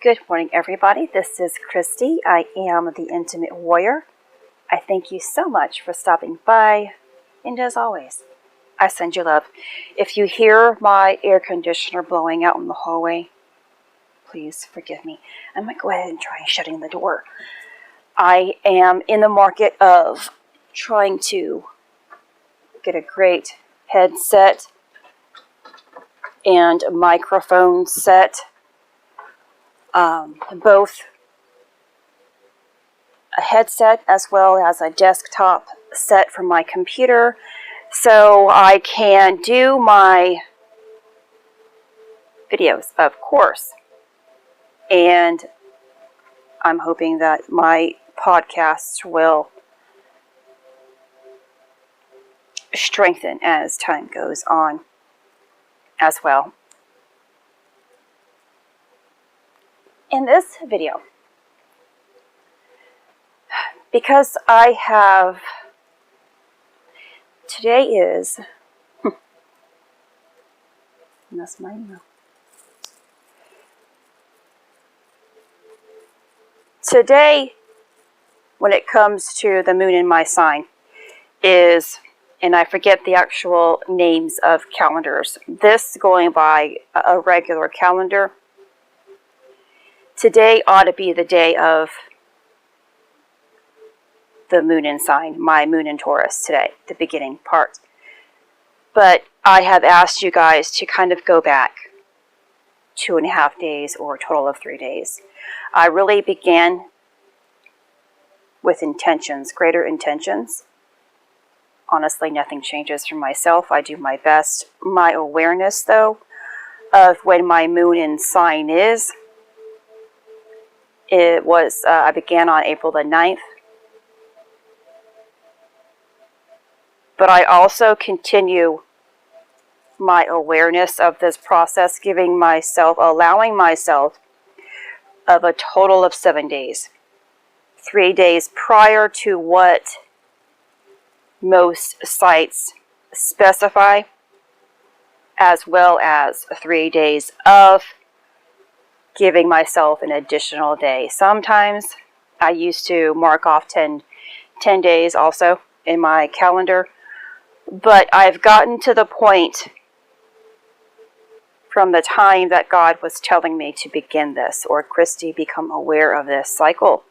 Good morning, everybody. This is Christy. I am the Intimate Warrior. I thank you so much for stopping by, and as always, I send you love. If you hear my air conditioner blowing out in the hallway, please forgive me. I might go ahead and try shutting the door. I am in the market of trying to get a great headset and a microphone set, both a headset as well as a desktop set for my computer, so I can do my videos, of course, and I'm hoping that my podcasts will strengthen as time goes on as well. In this video, because I have, today is, that's my email. Today, when it comes to the moon in my sign, is, and I forget the actual names of calendars. This going by a regular calendar. Today ought to be the day of the moon in sign, my moon in Taurus today, the beginning part. But I have asked you guys to kind of go back 2.5 days or a total of 3 days. I really began with intentions, greater intentions. Honestly, nothing changes for myself. I do my best. My awareness, though, of when my moon in sign is, it was, I began on April the 9th. But I also continue my awareness of this process, giving myself, allowing myself of a total of 7 days. 3 days prior to what most sites specify, as well as 3 days of giving myself an additional day. Sometimes I used to mark off 10 days also in my calendar, but I've gotten to the point from the time that God was telling me to begin this, or Christy, become aware of this cycle.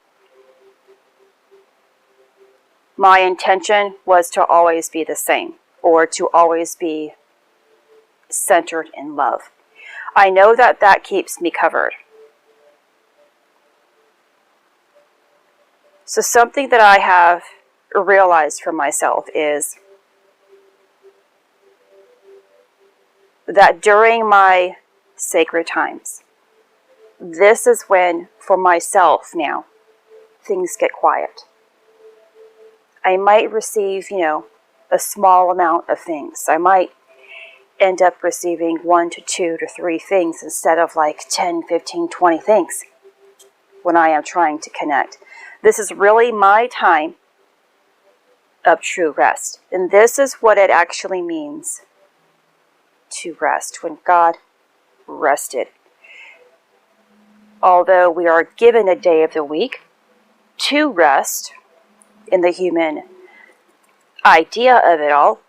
My intention was to always be the same, or to always be centered in love. I know that that keeps me covered. So something that I have realized for myself is that during my sacred times, this is when, for myself now, things get quiet. I might receive, a small amount of things. I might end up receiving 1 to 2 to 3 things instead of like 10, 15, 20 things when I am trying to connect. This is really my time of true rest. And this is what it actually means to rest, when God rested. Although we are given a day of the week to rest, in the human idea of it all,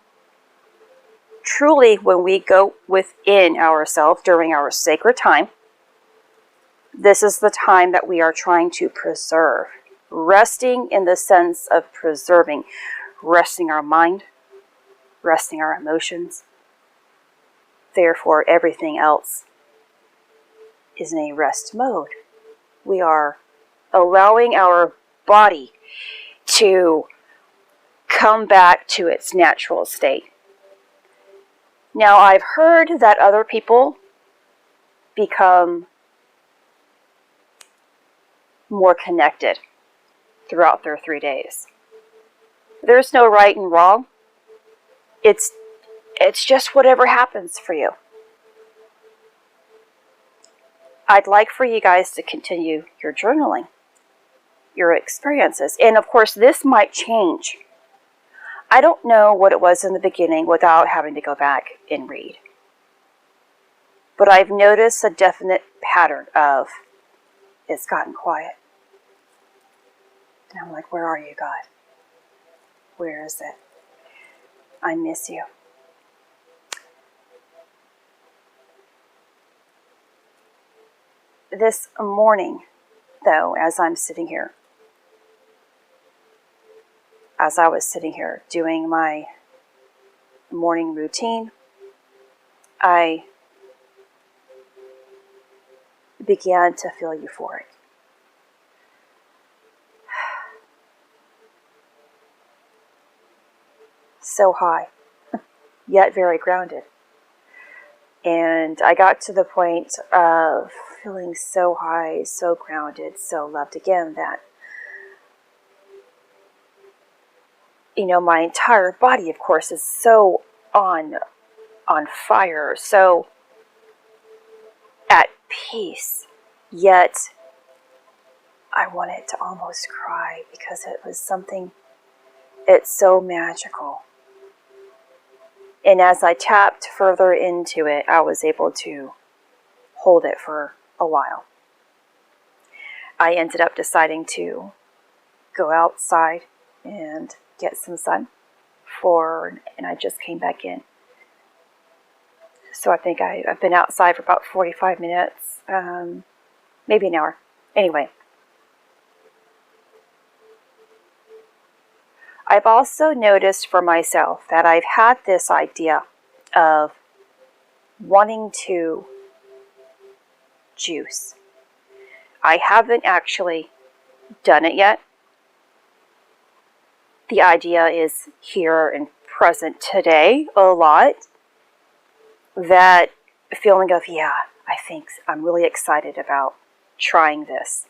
truly when we go within ourselves during our sacred time, this is the time that we are trying to preserve. Resting in the sense of preserving, resting our mind, resting our emotions. Therefore, everything else is in a rest mode. We are allowing our body to come back to its natural state. Now, I've heard that other people become more connected throughout their 3 days. There's no right and wrong. It's just whatever happens for you. I'd like for you guys to continue your journaling, your experiences. And of course, this might change. I don't know what it was in the beginning without having to go back and read. But I've noticed a definite pattern of it's gotten quiet. And I'm like, where are you, God? Where is it? I miss you. This morning, though, as I was sitting here doing my morning routine, I began to feel euphoric. So high, yet very grounded. And I got to the point of feeling so high, so grounded, so loved again that, my entire body, of course, is so on fire, so at peace. Yet I wanted to almost cry because it was something, it's so magical. And as I tapped further into it, I was able to hold it for a while. I ended up deciding to go outside and get some sun and I just came back in. So I think I've been outside for about 45 minutes, maybe an hour. Anyway, I've also noticed for myself that I've had this idea of wanting to juice. I haven't actually done it yet. The idea is here and present today a lot. That feeling of, I think I'm really excited about trying this.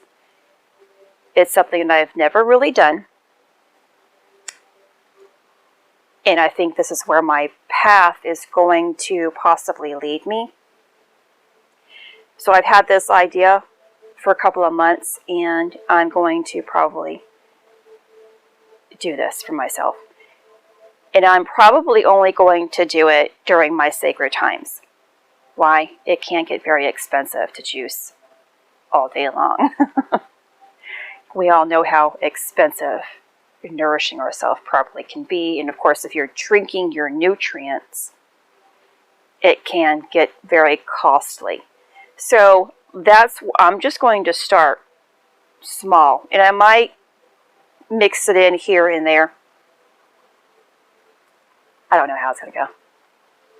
It's something that I've never really done. And I think this is where my path is going to possibly lead me. So I've had this idea for a couple of months, and I'm going to probably do this for myself. And I'm probably only going to do it during my sacred times. Why? It can get very expensive to juice all day long. We all know how expensive nourishing ourselves properly can be. And of course, if you're drinking your nutrients, it can get very costly. So I'm just going to start small. And I might mix it in here and there. I don't know how it's going to go.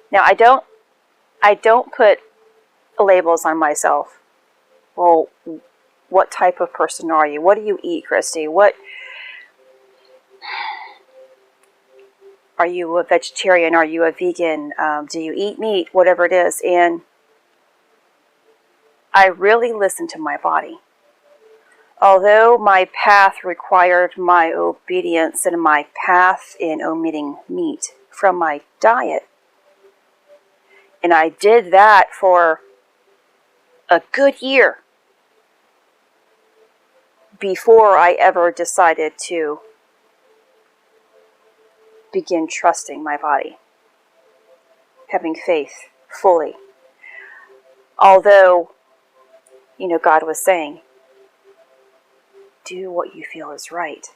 Now, I don't put labels on myself. Well, what type of person are you? What do you eat, Christy? Are you a vegetarian? Are you a vegan? Do you eat meat? Whatever it is. And I really listen to my body. Although my path required my obedience and my path in omitting meat from my diet, and I did that for a good year before I ever decided to begin trusting my body, having faith fully. Although, God was saying, do what you feel is right.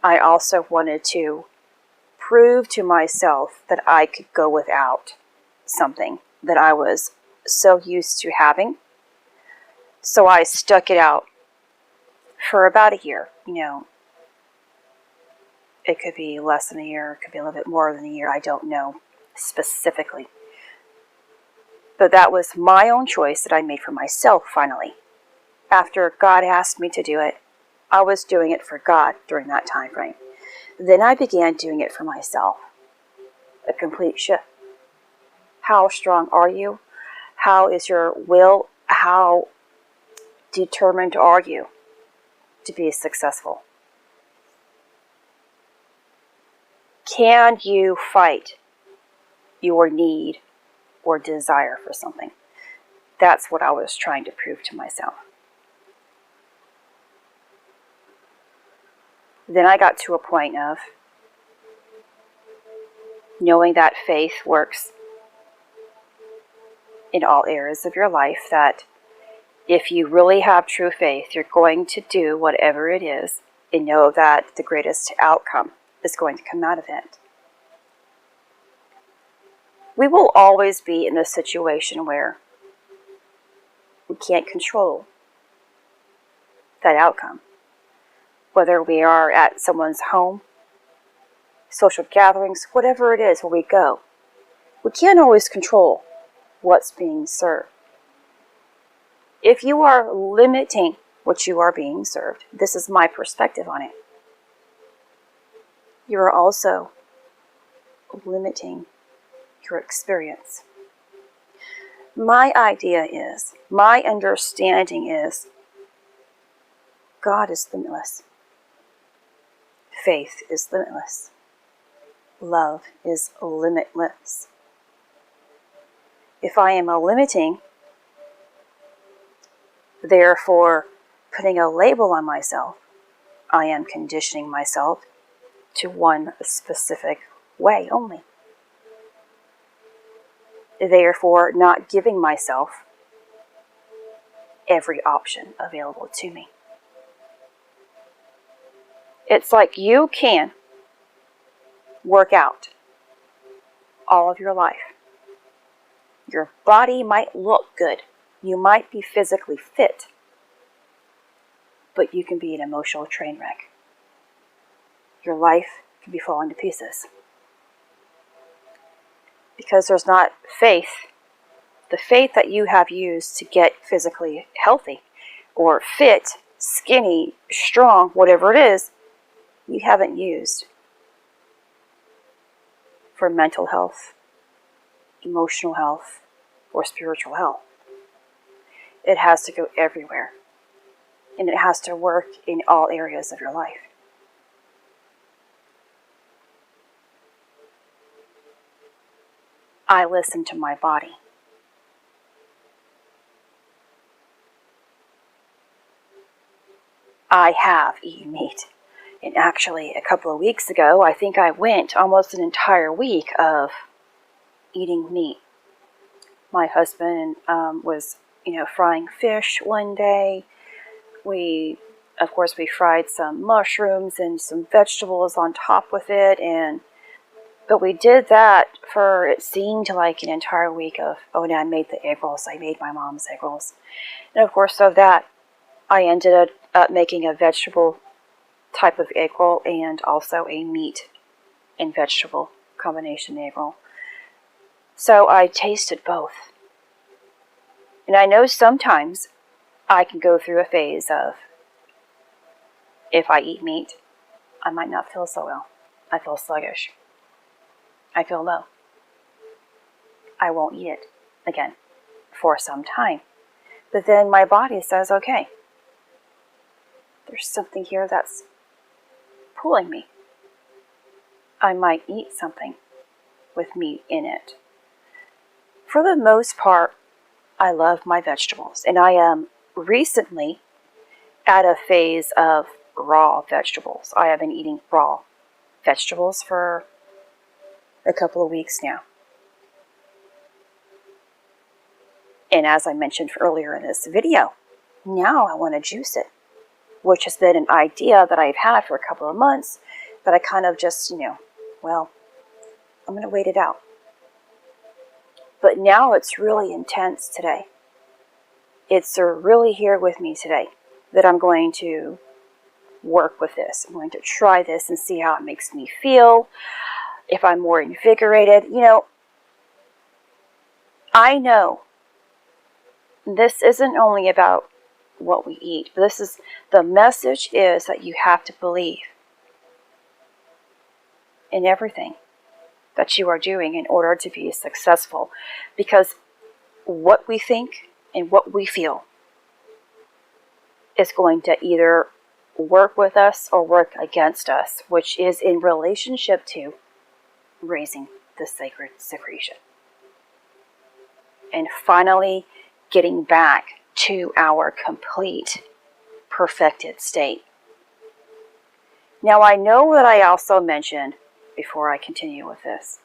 I also wanted to prove to myself that I could go without something that I was so used to having. So I stuck it out for about a year. It could be less than a year, it could be a little bit more than a year, I don't know specifically. But that was my own choice that I made for myself finally. After God asked me to do it, I was doing it for God during that time frame. Then I began doing it for myself. A complete shift. How strong are you? How is your will? How determined are you to be successful? Can you fight your need or desire for something? That's what I was trying to prove to myself. Then I got to a point of knowing that faith works in all areas of your life, that If you really have true faith, you're going to do whatever it is and know that the greatest outcome is going to come out of it. We will always be in a situation where we can't control that outcome. Whether we are at someone's home, social gatherings, whatever it is where we go, we can't always control what's being served. If you are limiting what you are being served, this is my perspective on it, you are also limiting your experience. My idea is, my understanding is, God is limitless. Faith is limitless. Love is limitless. If I am limiting, therefore putting a label on myself, I am conditioning myself to one specific way only. Therefore not giving myself every option available to me. It's like you can work out all of your life. Your body might look good. You might be physically fit. But you can be an emotional train wreck. Your life can be falling to pieces. Because there's not faith. The faith that you have used to get physically healthy or fit, skinny, strong, whatever it is, you haven't used for mental health, emotional health, or spiritual health. It has to go everywhere. And it has to work in all areas of your life. I listen to my body. I have eaten meat. And actually, a couple of weeks ago, I think I went almost an entire week of eating meat. My husband was, frying fish one day. Of course, we fried some mushrooms and some vegetables on top with it. But we did that for, it seemed like an entire week of, I made the egg rolls. I made my mom's egg rolls. And of course, of that, I ended up making a vegetable type of egg roll and also a meat and vegetable combination egg roll. So I tasted both. And I know sometimes I can go through a phase of, if I eat meat, I might not feel so well. I feel sluggish. I feel low. I won't eat it again for some time. But then my body says, okay, there's something here that's pulling me. I might eat something with meat in it. For the most part, I love my vegetables. And I am recently at a phase of raw vegetables. I have been eating raw vegetables for a couple of weeks now. And as I mentioned earlier in this video, now I want to juice it, which has been an idea that I've had for a couple of months, but I kind of just, I'm going to wait it out. But now it's really intense today. It's really here with me today that I'm going to work with this. I'm going to try this and see how it makes me feel, if I'm more invigorated. I know this isn't only about what we eat. The message is that you have to believe in everything that you are doing in order to be successful. Because what we think and what we feel is going to either work with us or work against us, which is in relationship to raising the sacred secretion. And finally, getting back to our complete, perfected state. Now, I know that I also mentioned, before I continue with this,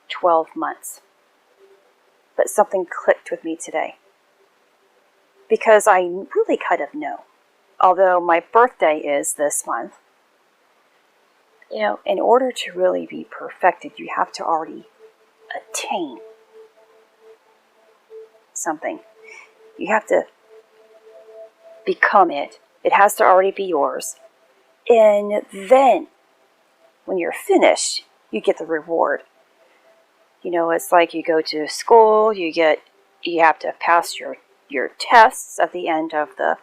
12 months. But something clicked with me today. because I really kind of know. Although my birthday is this month, in order to really be perfected, you have to already attain something. You have to become it. It has to already be yours. And then, when you're finished, you get the reward. It's like you go to school, you have to pass your tests at the end of the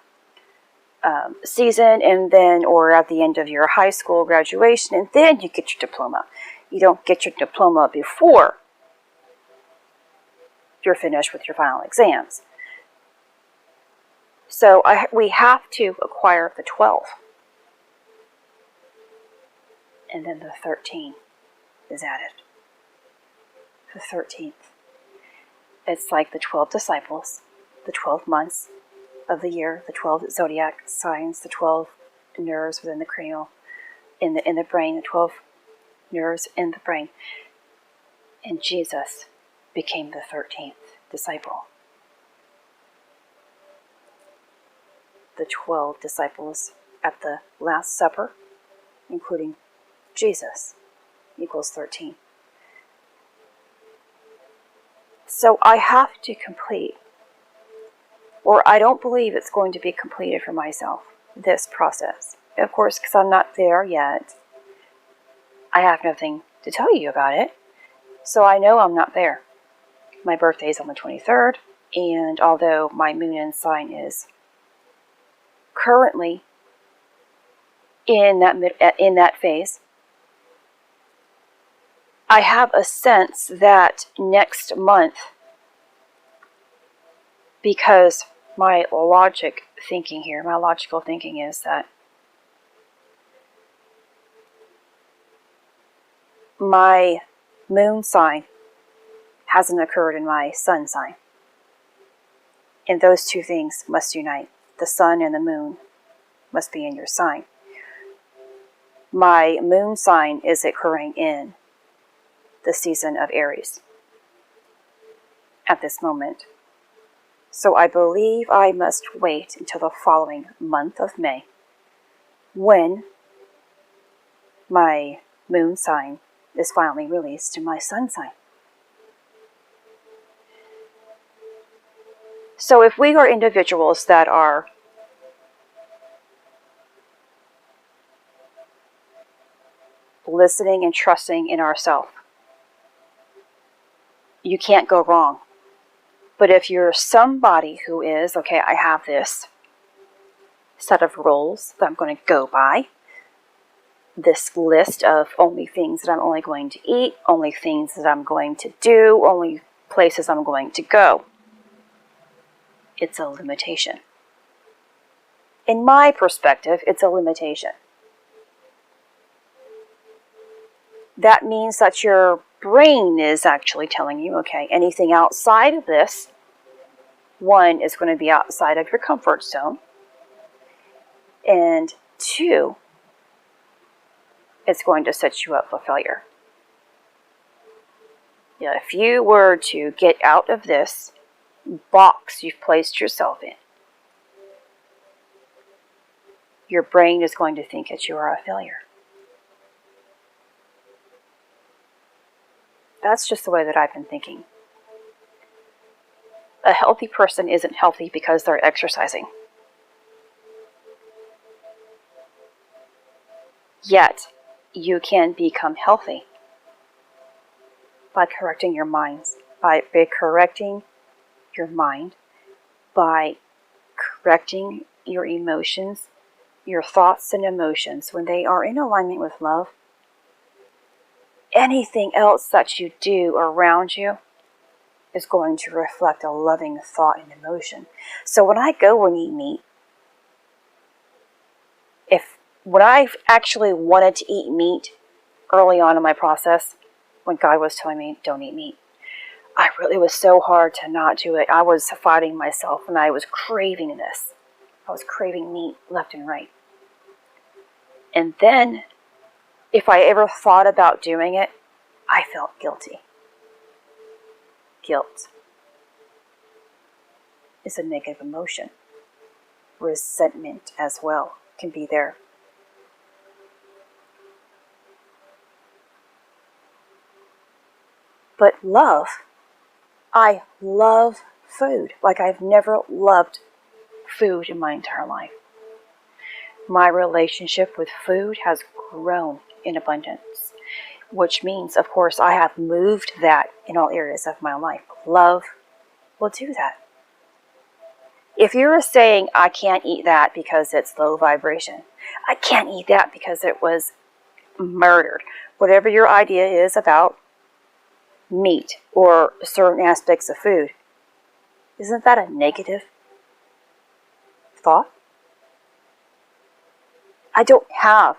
season, and then, or at the end of your high school graduation, and then you get your diploma. You don't get your diploma before you're finished with your final exams. So we have to acquire the 12. And then the 13 is added. The 13th. It's like the 12 disciples, the 12 months of the year, the 12 zodiac signs, the 12 nerves within the cranial, in the brain, the 12 nerves in the brain. And Jesus became the 13th disciple. The 12 disciples at the Last Supper, including Jesus, equals 13. So I have to complete, or I don't believe it's going to be completed for myself, this process. Of course, because I'm not there yet, I have nothing to tell you about it. So I know I'm not there. My birthday is on the 23rd, and although my moon and sign is currently in that phase, I have a sense that next month, because my logical thinking is that my moon sign hasn't occurred in my sun sign. And those two things must unite. The sun and the moon must be in your sign. My moon sign is occurring in the season of Aries at this moment. So I believe I must wait until the following month of May, when my moon sign is finally released to my sun sign. So if we are individuals that are listening and trusting in ourselves, you can't go wrong. But if you're somebody who is, okay, I have this set of rules that I'm going to go by, this list of only things that I'm only going to eat, only things that I'm going to do, only places I'm going to go, it's a limitation. In my perspective, it's a limitation. That means that your brain is actually telling you, okay, anything outside of this, one, is going to be outside of your comfort zone, and two, it's going to set you up for failure. If you were to get out of this box you've placed yourself in, your brain is going to think that you are a failure. That's just the way that I've been thinking. A healthy person isn't healthy because they're exercising. Yet, you can become healthy by correcting your minds, by correcting your mind, by correcting your emotions, your thoughts and emotions. When they are in alignment with love, anything else that you do around you is going to reflect a loving thought and emotion. So when I go and eat meat, when I've actually wanted to eat meat early on in my process, when God was telling me, don't eat meat, it was so hard to not do it. I was fighting myself, and I was craving this. I was craving meat left and right. And then, if I ever thought about doing it, I felt guilty. Guilt is a negative emotion. resentment as well can be there. But love, I love food like I've never loved food in my entire life. My relationship with food has grown in abundance, which means, of course, I have moved that in all areas of my life. Love will do that. If you're saying, I can't eat that because it's low vibration, I can't eat that because it was murdered, whatever your idea is about meat or certain aspects of food, isn't that a negative thought? I don't have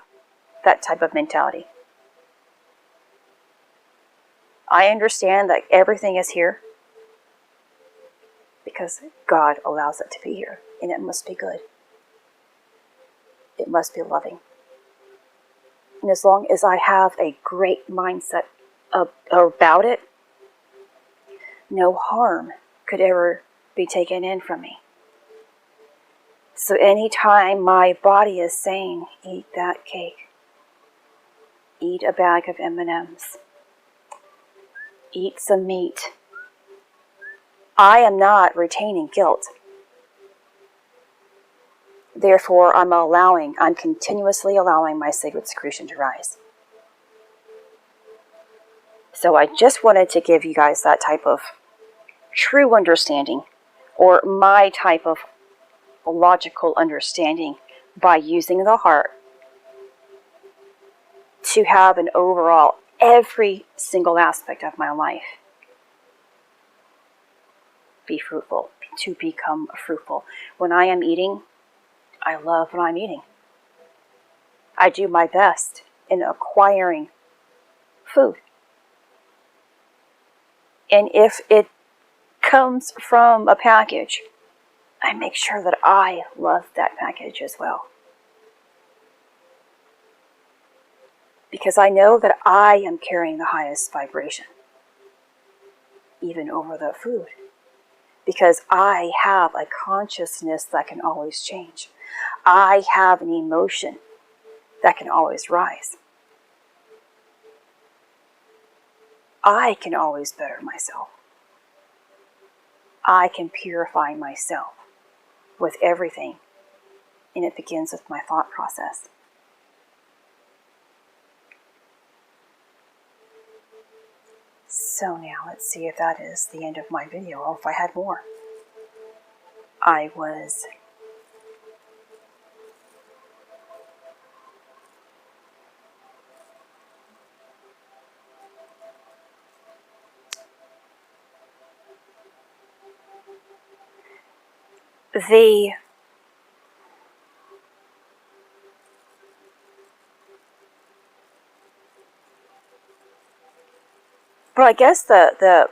that type of mentality. I understand that everything is here because God allows it to be here, and it must be good. It must be loving. And as long as I have a great mindset about it, no harm could ever be taken in from me. So anytime my body is saying, eat that cake, eat a bag of M&Ms, eat some meat, I am not retaining guilt. Therefore, I'm continuously allowing my sacred secretion to rise. So I just wanted to give you guys that type of true understanding, or my type of logical understanding, by using the heart to have an overall every single aspect of my life be fruitful, to become fruitful. When I am eating, I love what I'm eating. I do my best in acquiring food. And if it comes from a package, I make sure that I love that package as well. Because I know that I am carrying the highest vibration, even over the food. Because I have a consciousness that can always change. I have an emotion that can always rise. I can always better myself. I can purify myself with everything, and it begins with my thought process. So now let's see if that is the end of my video, or if I had more. I was But I guess the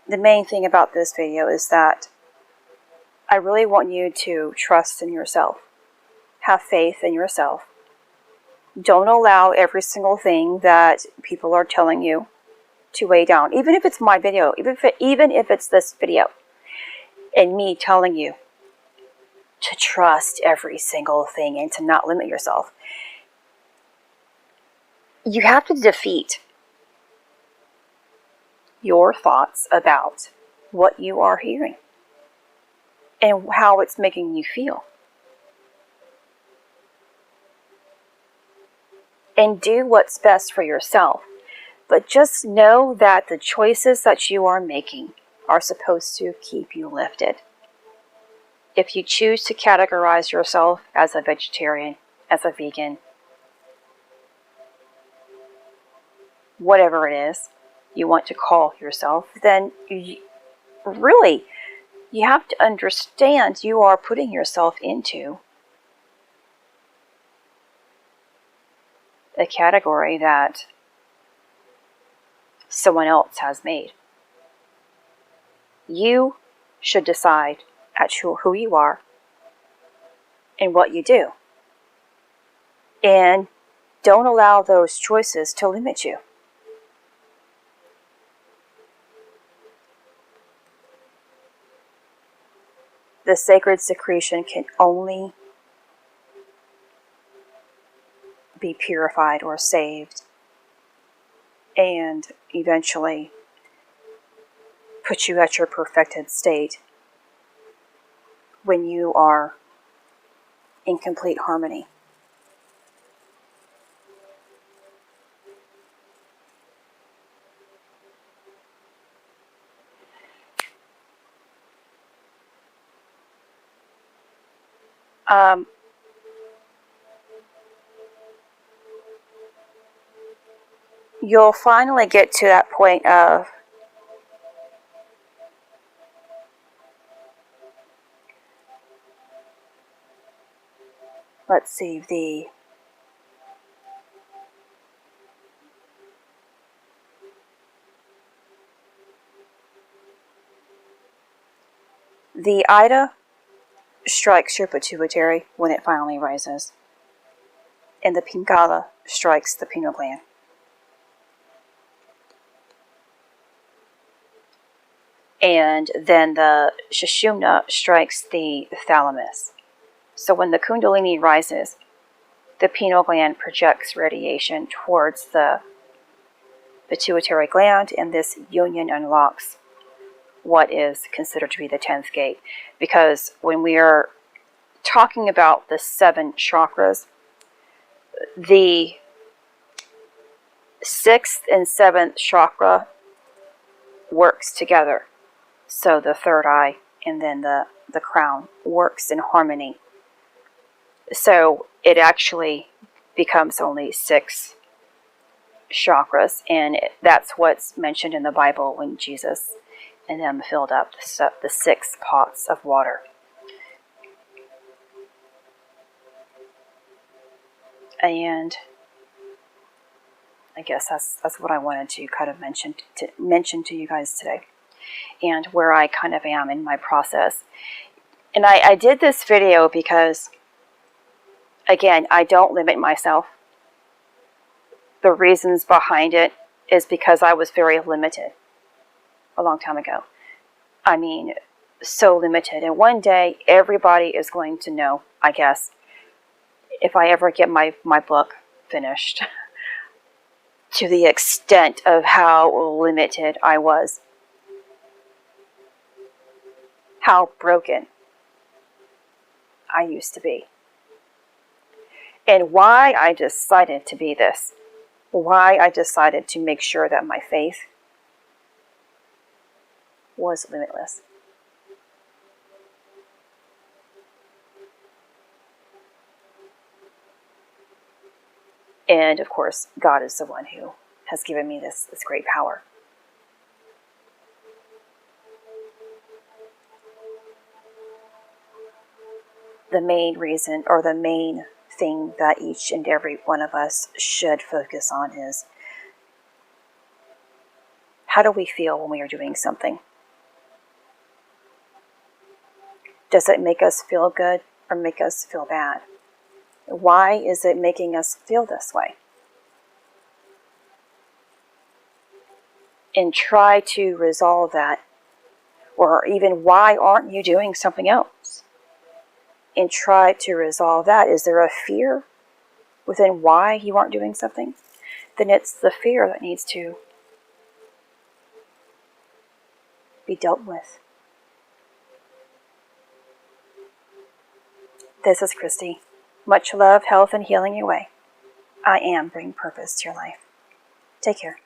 main thing about this video is that I really want you to trust in yourself. Have faith in yourself. Don't allow every single thing that people are telling you to weigh down. Even if it's my video, even if it's this video, and me telling you to trust every single thing and to not limit yourself. You have to defeat your thoughts about what you are hearing and how it's making you feel. And do what's best for yourself. But just know that the choices that you are making are supposed to keep you lifted. If you choose to categorize yourself as a vegetarian, as a vegan, whatever it is you want to call yourself, then you have to understand you are putting yourself into a category that someone else has made. You should decide who you are and what you do. And don't allow those choices to limit you. the sacred secretion can only be purified or saved and eventually put you at your perfected state when you are in complete harmony. You'll finally get to that point of let's see, the Ida strikes your pituitary when it finally rises, and the Pingala strikes the pineal gland. And then the Sushumna strikes the thalamus. So when the Kundalini rises, the pineal gland projects radiation towards the pituitary gland, and this union unlocks what is considered to be the 10th gate. Because when we are talking about the 7 chakras, the 6th and 7th chakra works together. So the third eye and then the crown works in harmony. So it actually becomes only 6 chakras, and that's what's mentioned in the Bible when Jesus and them filled up the 6 pots of water. And I guess that's what I wanted to kind of mention to you guys today, and where I kind of am in my process. And I did this video because, again, I don't limit myself. The reasons behind it is because I was very limited a long time ago. I mean, so limited. And one day, everybody is going to know, I guess, if I ever get my book finished, to the extent of how limited I was. How broken I used to be. And why I decided to be this. Why I decided to make sure that my faith was limitless. And of course, God is the one who has given me this great power. The main reason, or the main thing that each and every one of us should focus on is, how do we feel when we are doing something? Does it make us feel good or make us feel bad? Why is it making us feel this way? And try to resolve that. Or even, why aren't you doing something else? And try to resolve that. Is there a fear within why you aren't doing something? Then it's the fear that needs to be dealt with. This is Christy. Much love, health, and healing your way. I am bringing purpose to your life. Take care.